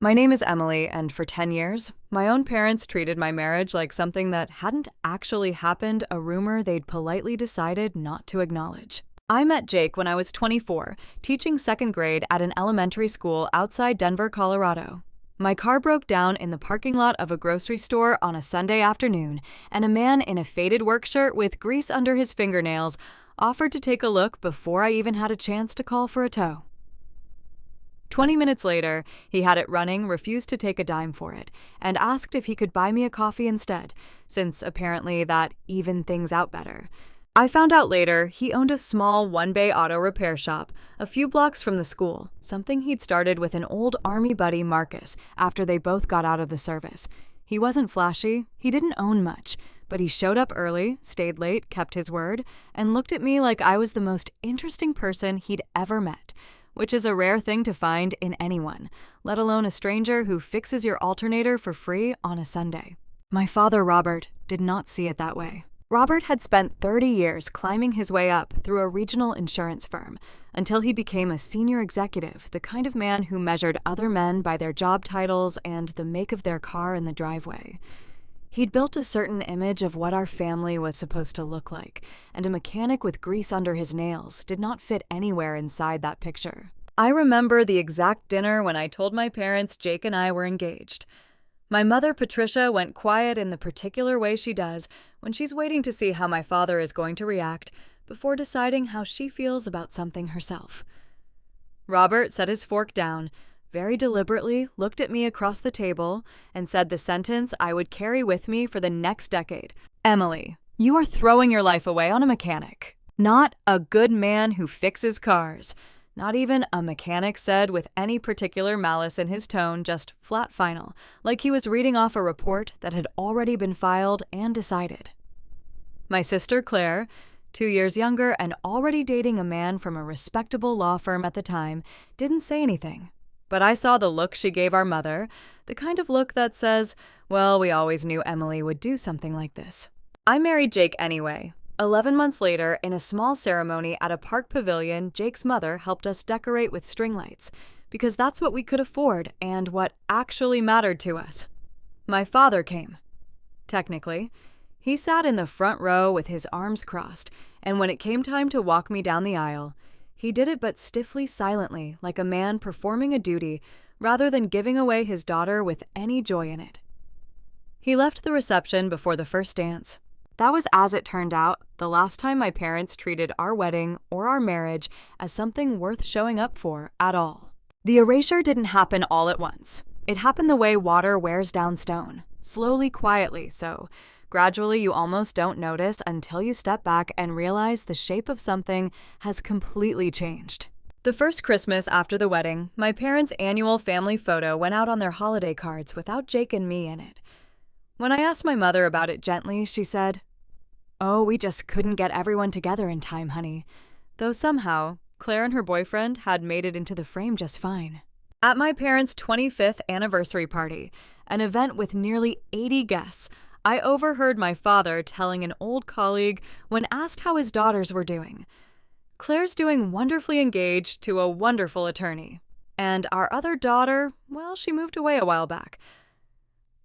My name is Emily, and for 10 years, my own parents treated my marriage like something that hadn't actually happened, a rumor they'd politely decided not to acknowledge. I met Jake when I was 24, teaching second grade at an elementary school outside Denver, Colorado. My car broke down in the parking lot of a grocery store on a Sunday afternoon, and a man in a faded work shirt with grease under his fingernails offered to take a look before I even had a chance to call for a tow. 20 minutes later, he had it running, refused to take a dime for it, and asked if he could buy me a coffee instead, since apparently that evened things out better. I found out later he owned a small one-bay auto repair shop a few blocks from the school, something he'd started with an old army buddy, Marcus, after they both got out of the service. He wasn't flashy, he didn't own much, but he showed up early, stayed late, kept his word, and looked at me like I was the most interesting person he'd ever met, which is a rare thing to find in anyone, let alone a stranger who fixes your alternator for free on a Sunday. My father, Robert, did not see it that way. Robert had spent 30 years climbing his way up through a regional insurance firm until he became a senior executive, the kind of man who measured other men by their job titles and the make of their car in the driveway. He'd built a certain image of what our family was supposed to look like, and a mechanic with grease under his nails did not fit anywhere inside that picture. I remember the exact dinner when I told my parents Jake and I were engaged. My mother, Patricia, went quiet in the particular way she does when she's waiting to see how my father is going to react before deciding how she feels about something herself. Robert set his fork down, very deliberately looked at me across the table, and said the sentence I would carry with me for the next decade. "Emily, you are throwing your life away on a mechanic. Not a good man who fixes cars." Not even a mechanic said with any particular malice in his tone, just flat final, like he was reading off a report that had already been filed and decided. My sister Claire, 2 years younger and already dating a man from a respectable law firm at the time, didn't say anything. But I saw the look she gave our mother, the kind of look that says, well, we always knew Emily would do something like this. I married Jake anyway. 11 months later, in a small ceremony at a park pavilion, Jake's mother helped us decorate with string lights, because that's what we could afford and what actually mattered to us. My father came. Technically, he sat in the front row with his arms crossed, and when it came time to walk me down the aisle, he did it but stiffly, silently, like a man performing a duty, rather than giving away his daughter with any joy in it. He left the reception before the first dance. That was, as it turned out, the last time my parents treated our wedding or our marriage as something worth showing up for at all. The erasure didn't happen all at once. It happened the way water wears down stone, slowly, quietly, so gradually you almost don't notice until you step back and realize the shape of something has completely changed. The first Christmas after the wedding, my parents' annual family photo went out on their holiday cards without Jake and me in it. When I asked my mother about it gently, she said, "Oh, we just couldn't get everyone together in time, honey." Though somehow, Claire and her boyfriend had made it into the frame just fine. At my parents' 25th anniversary party, an event with nearly 80 guests, I overheard my father telling an old colleague when asked how his daughters were doing, "Claire's doing wonderfully engaged to a wonderful attorney. And our other daughter, well, she moved away a while back."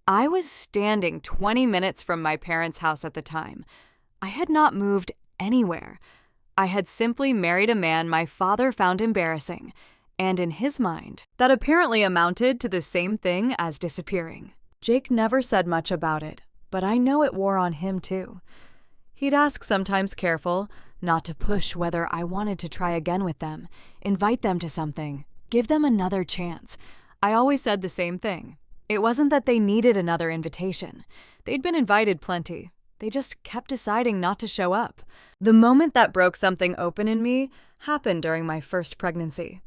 I was standing 20 minutes from my parents' house at the time. I had not moved anywhere. I had simply married a man my father found embarrassing, and in his mind, that apparently amounted to the same thing as disappearing. Jake never said much about it, but I know it wore on him too. He'd ask, sometimes careful, not to push whether I wanted to try again with them, invite them to something, give them another chance. I always said the same thing. It wasn't that they needed another invitation. They'd been invited plenty. They just kept deciding not to show up. The moment that broke something open in me happened during my first pregnancy.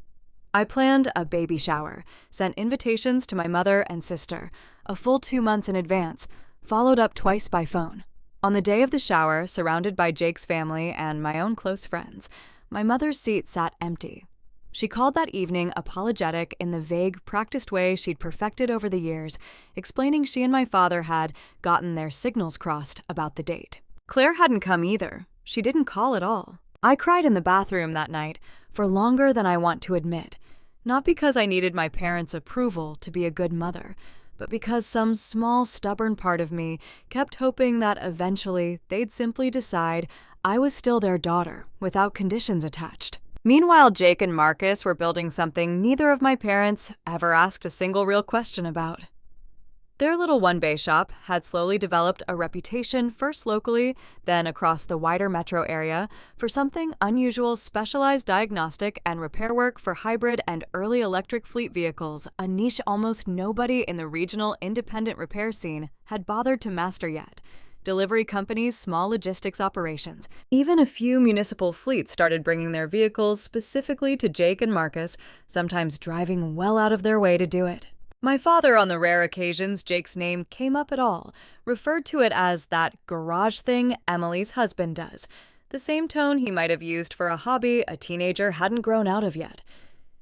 I planned a baby shower, sent invitations to my mother and sister, a full 2 months in advance, followed up twice by phone. On the day of the shower, surrounded by Jake's family and my own close friends, my mother's seat sat empty. She called that evening apologetic in the vague, practiced way she'd perfected over the years, explaining she and my father had gotten their signals crossed about the date. Claire hadn't come either. She didn't call at all. I cried in the bathroom that night for longer than I want to admit. Not because I needed my parents' approval to be a good mother, but because some small, stubborn part of me kept hoping that eventually they'd simply decide I was still their daughter without conditions attached. Meanwhile, Jake and Marcus were building something neither of my parents ever asked a single real question about. Their little one-bay shop had slowly developed a reputation, first locally, then across the wider metro area, for something unusual: specialized diagnostic and repair work for hybrid and early electric fleet vehicles, a niche almost nobody in the regional independent repair scene had bothered to master yet. Delivery companies, small logistics operations, even a few municipal fleets started bringing their vehicles specifically to Jake and Marcus, sometimes driving well out of their way to do it. My father, on the rare occasions Jake's name came up at all, referred to it as that garage thing Emily's husband does, the same tone he might have used for a hobby a teenager hadn't grown out of yet.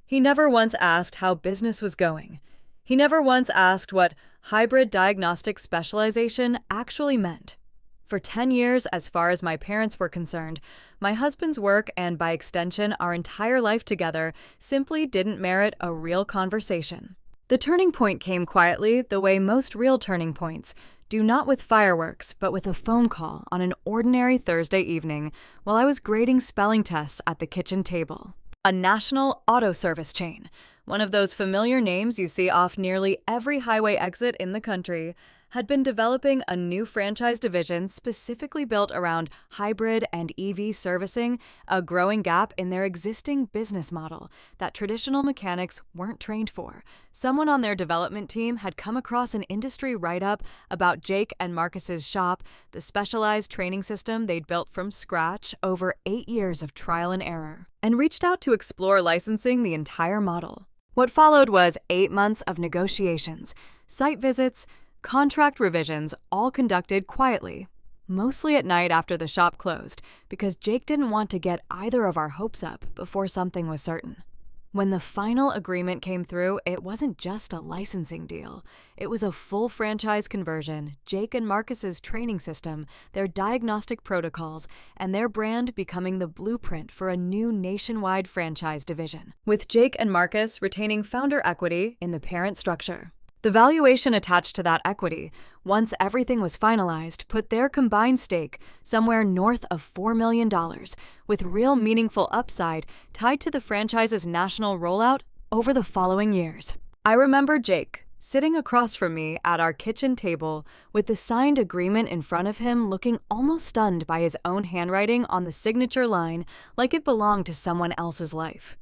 He never once asked how business was going. He never once asked what hybrid diagnostic specialization actually meant. For 10 years, as far as my parents were concerned, my husband's work and, by extension, our entire life together simply didn't merit a real conversation. The turning point came quietly, the way most real turning points do, not with fireworks, but with a phone call on an ordinary Thursday evening while I was grading spelling tests at the kitchen table. A national auto service chain, one of those familiar names you see off nearly every highway exit in the country, had been developing a new franchise division specifically built around hybrid and EV servicing, a growing gap in their existing business model that traditional mechanics weren't trained for. Someone on their development team had come across an industry write-up about Jake and Marcus's shop, the specialized training system they'd built from scratch over 8 years of trial and error, and reached out to explore licensing the entire model. What followed was 8 months of negotiations, site visits, contract revisions, all conducted quietly, mostly at night after the shop closed, because Jake didn't want to get either of our hopes up before something was certain. When the final agreement came through, it wasn't just a licensing deal. It was a full franchise conversion, Jake and Marcus's training system, their diagnostic protocols, and their brand becoming the blueprint for a new nationwide franchise division, with Jake and Marcus retaining founder equity in the parent structure. The valuation attached to that equity, once everything was finalized, put their combined stake somewhere north of $4 million, with real meaningful upside tied to the franchise's national rollout over the following years. I remember Jake, sitting across from me at our kitchen table with the signed agreement in front of him, looking almost stunned by his own handwriting on the signature line like it belonged to someone else's life.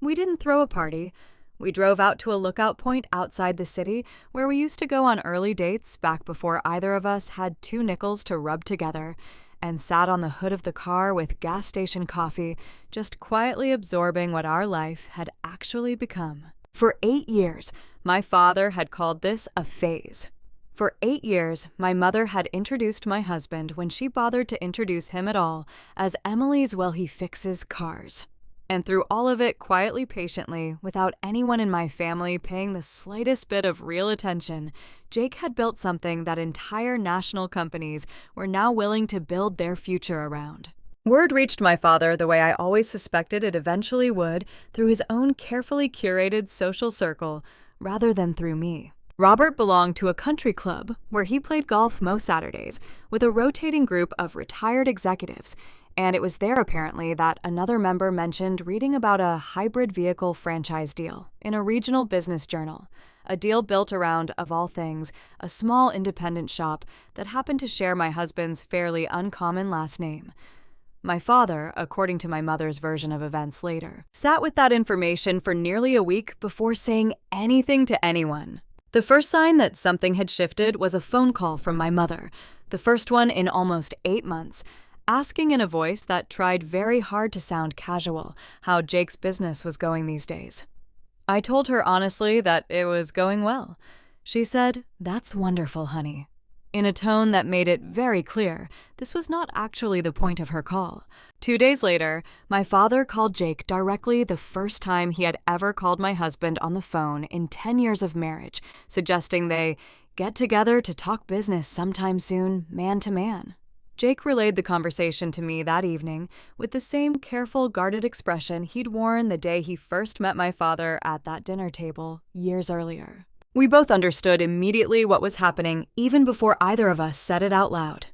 We didn't throw a party. We drove out to a lookout point outside the city where we used to go on early dates back before either of us had 2 nickels to rub together, and sat on the hood of the car with gas station coffee, just quietly absorbing what our life had actually become. For 8 years, my father had called this a phase. For 8 years, my mother had introduced my husband, when she bothered to introduce him at all, as Emily's "well, he fixes cars." And through all of it, quietly, patiently, without anyone in my family paying the slightest bit of real attention, Jake had built something that entire national companies were now willing to build their future around. Word reached my father the way I always suspected it eventually would, through his own carefully curated social circle, rather than through me. Robert belonged to a country club where he played golf most Saturdays with a rotating group of retired executives, and it was there apparently that another member mentioned reading about a hybrid vehicle franchise deal in a regional business journal, a deal built around, of all things, a small independent shop that happened to share my husband's fairly uncommon last name. My father, according to my mother's version of events later, sat with that information for nearly a week before saying anything to anyone. The first sign that something had shifted was a phone call from my mother, the first one in almost 8 months, asking in a voice that tried very hard to sound casual how Jake's business was going these days. I told her honestly that it was going well. She said, "That's wonderful, honey," in a tone that made it very clear this was not actually the point of her call. 2 days later, my father called Jake directly, the first time he had ever called my husband on the phone in 10 years of marriage, suggesting they get together to talk business sometime soon, man to man. Jake relayed the conversation to me that evening with the same careful, guarded expression he'd worn the day he first met my father at that dinner table years earlier. We both understood immediately what was happening even before either of us said it out loud.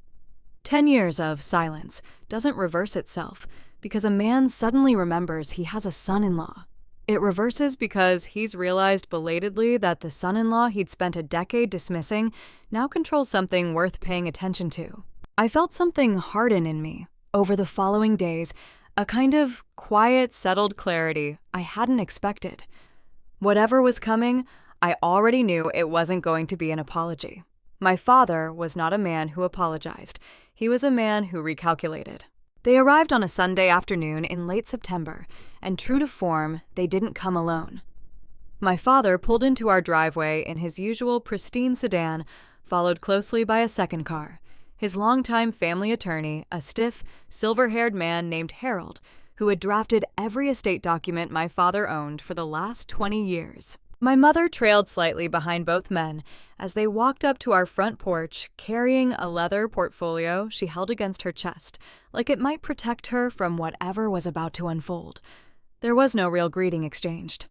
10 years of silence doesn't reverse itself because a man suddenly remembers he has a son-in-law. It reverses because he's realized belatedly that the son-in-law he'd spent a decade dismissing now controls something worth paying attention to. I felt something harden in me over the following days, a kind of quiet, settled clarity I hadn't expected. Whatever was coming, I already knew it wasn't going to be an apology. My father was not a man who apologized. He was a man who recalculated. They arrived on a Sunday afternoon in late September, and true to form, they didn't come alone. My father pulled into our driveway in his usual pristine sedan, followed closely by a second car. His longtime family attorney, a stiff, silver-haired man named Harold, who had drafted every estate document my father owned for the last 20 years. My mother trailed slightly behind both men as they walked up to our front porch, carrying a leather portfolio she held against her chest, like it might protect her from whatever was about to unfold. There was no real greeting exchanged.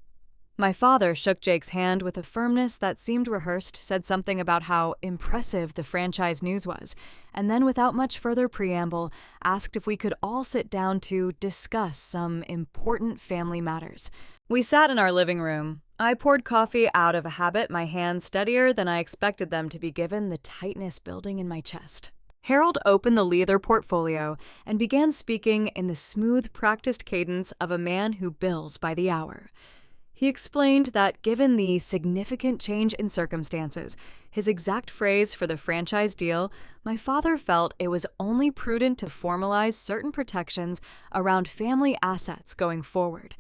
My father shook Jake's hand with a firmness that seemed rehearsed, said something about how impressive the franchise news was, and then without much further preamble, asked if we could all sit down to discuss some important family matters. We sat in our living room. I poured coffee out of a habit, my hands steadier than I expected them to be given the tightness building in my chest. Harold opened the leather portfolio and began speaking in the smooth, practiced cadence of a man who bills by the hour. He explained that given the significant change in circumstances, his exact phrase for the franchise deal, my father felt it was only prudent to formalize certain protections around family assets going forward.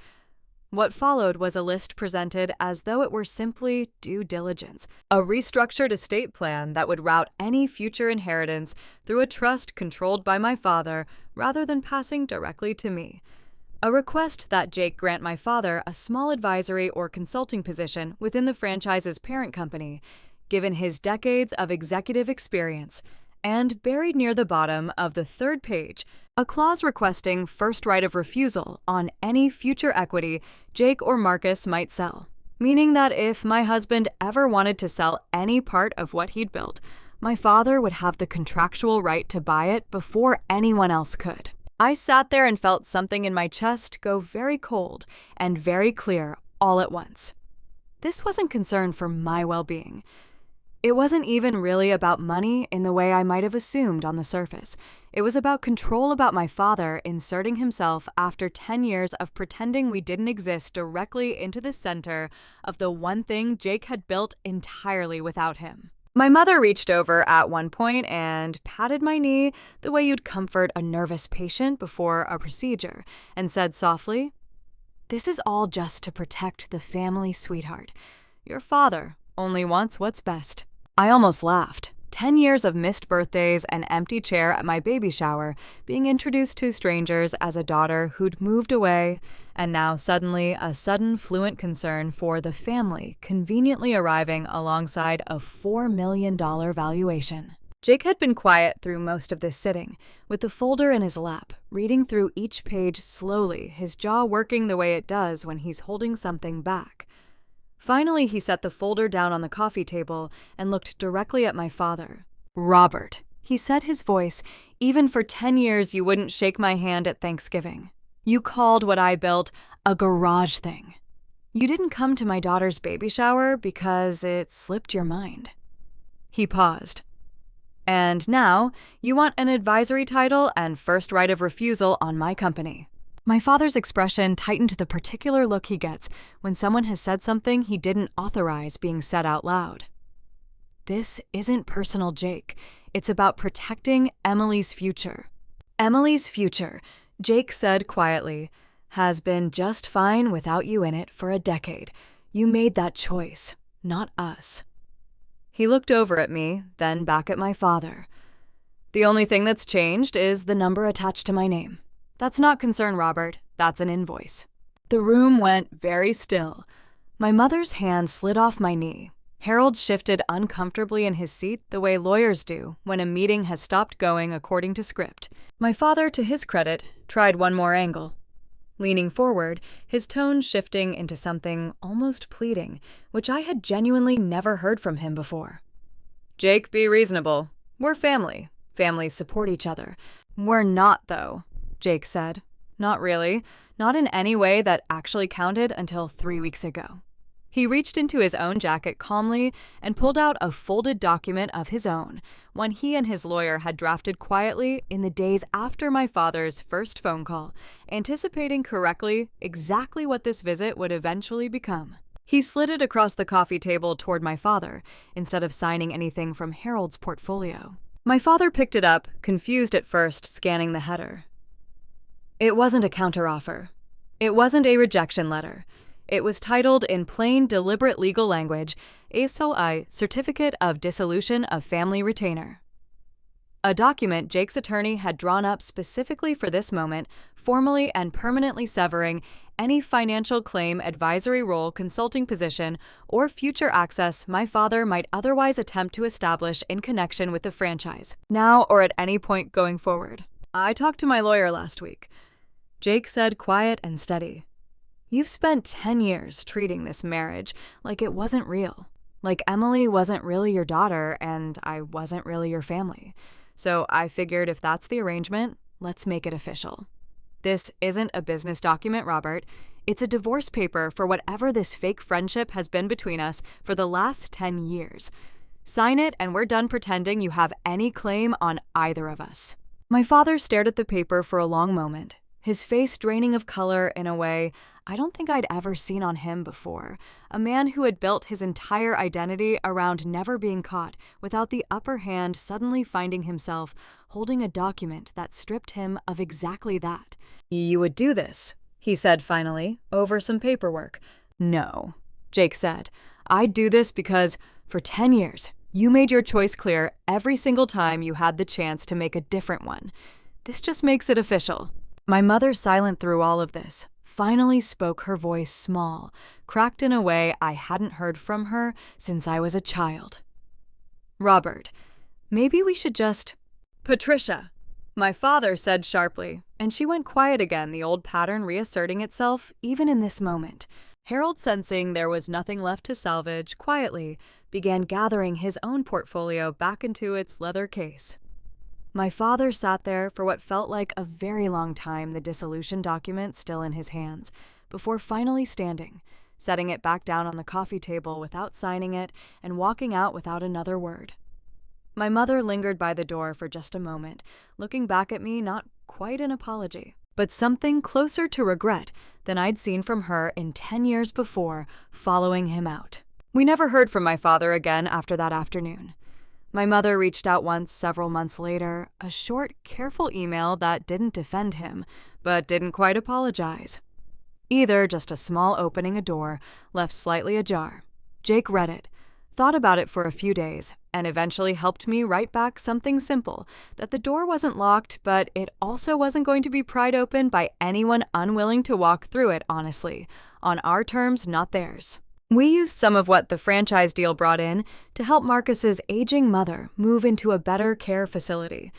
What followed was a list presented as though it were simply due diligence, a restructured estate plan that would route any future inheritance through a trust controlled by my father rather than passing directly to me. A request that Jake grant my father a small advisory or consulting position within the franchise's parent company, given his decades of executive experience, and buried near the bottom of the third page, a clause requesting first right of refusal on any future equity Jake or Marcus might sell, meaning that if my husband ever wanted to sell any part of what he'd built, my father would have the contractual right to buy it before anyone else could. I sat there and felt something in my chest go very cold and very clear all at once. This wasn't concern for my well-being. It wasn't even really about money in the way I might have assumed on the surface. It was about control about my father inserting himself after 10 years of pretending we didn't exist directly into the center of the one thing Jake had built entirely without him. My mother reached over at one point and patted my knee the way you'd comfort a nervous patient before a procedure, and said softly, "This is all just to protect the family, sweetheart. Your father only wants what's best." I almost laughed. 10 years of missed birthdays, an empty chair at my baby shower, being introduced to strangers as a daughter who'd moved away, and now suddenly a sudden fluent concern for the family conveniently arriving alongside a $4 million valuation. Jake had been quiet through most of this sitting, with the folder in his lap, reading through each page slowly, his jaw working the way it does when he's holding something back. Finally, he set the folder down on the coffee table and looked directly at my father. "Robert," he said, his voice, "even for 10 years you wouldn't shake my hand at Thanksgiving. You called what I built a garage thing. You didn't come to my daughter's baby shower because it slipped your mind." He paused. "And now you want an advisory title and first right of refusal on my company." My father's expression tightened to the particular look he gets when someone has said something he didn't authorize being said out loud. "This isn't personal, Jake. It's about protecting Emily's future." "Emily's future," Jake said quietly, "has been just fine without you in it for a decade. You made that choice, not us." He looked over at me, then back at my father. "The only thing that's changed is the number attached to my name. That's not concern, Robert. That's an invoice." The room went very still. My mother's hand slid off my knee. Harold shifted uncomfortably in his seat the way lawyers do when a meeting has stopped going according to script. My father, to his credit, tried one more angle. Leaning forward, his tone shifting into something almost pleading, which I had genuinely never heard from him before. "Jake, be reasonable. We're family. Families support each other. We're not, though," Jake said. "Not really. Not in any way that actually counted until 3 weeks ago." He reached into his own jacket calmly and pulled out a folded document of his own, one he and his lawyer had drafted quietly in the days after my father's first phone call, anticipating correctly exactly what this visit would eventually become. He slid it across the coffee table toward my father, instead of signing anything from Harold's portfolio. My father picked it up, confused at first, scanning the header. It wasn't a counteroffer. It wasn't a rejection letter. It was titled in plain, deliberate legal language, "SOI Certificate of Dissolution of Family Retainer." A document Jake's attorney had drawn up specifically for this moment, formally and permanently severing any financial claim advisory role, consulting position, or future access my father might otherwise attempt to establish in connection with the franchise, now or at any point going forward. "I talked to my lawyer last week," Jake said, quiet and steady. "You've spent 10 years treating this marriage like it wasn't real. Like Emily wasn't really your daughter and I wasn't really your family. So I figured if that's the arrangement, let's make it official. This isn't a business document, Robert. It's a divorce paper for whatever this fake friendship has been between us for the last 10 years. Sign it and we're done pretending you have any claim on either of us." My father stared at the paper for a long moment, his face draining of color in a way I don't think I'd ever seen on him before, a man who had built his entire identity around never being caught without the upper hand suddenly finding himself holding a document that stripped him of exactly that. "You would do this," he said finally, over some paperwork. "No," Jake said. "I'd do this because, for 10 years, you made your choice clear every single time you had the chance to make a different one. This just makes it official." My mother, silent through all of this, finally spoke, her voice small, cracked in a way I hadn't heard from her since I was a child. "Robert, maybe we should just—" "Patricia," my father said sharply, and she went quiet again, the old pattern reasserting itself even in this moment. Harold, sensing there was nothing left to salvage, quietly began gathering his own portfolio back into its leather case. My father sat there for what felt like a very long time, the dissolution document still in his hands, before finally standing, setting it back down on the coffee table without signing it, and walking out without another word. My mother lingered by the door for just a moment, looking back at me not quite an apology, but something closer to regret than I'd seen from her in 10 years before, following him out. We never heard from my father again after that afternoon. My mother reached out once several months later, a short, careful email that didn't defend him, but didn't quite apologize. Either just a small opening a door, left slightly ajar. Jake read it, thought about it for a few days, and eventually helped me write back something simple, that the door wasn't locked, but it also wasn't going to be pried open by anyone unwilling to walk through it honestly, on our terms, not theirs. We used some of what the franchise deal brought in to help Marcus's aging mother move into a better care facility,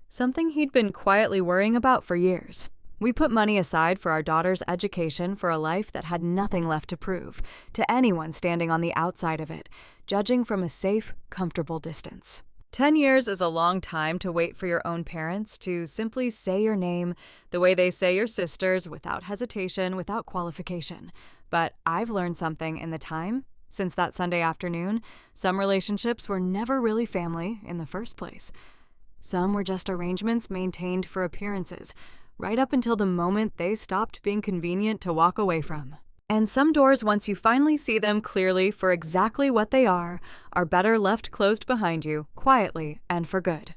something he'd been quietly worrying about for years. We put money aside for our daughter's education for a life that had nothing left to prove to anyone standing on the outside of it, judging from a safe, comfortable distance. 10 years is a long time to wait for your own parents to simply say your name the way they say your sister's, without hesitation, without qualification. But I've learned something in the time. Since that Sunday afternoon, some relationships were never really family in the first place. Some were just arrangements maintained for appearances, right up until the moment they stopped being convenient to walk away from. And some doors, once you finally see them clearly for exactly what they are better left closed behind you, quietly and for good.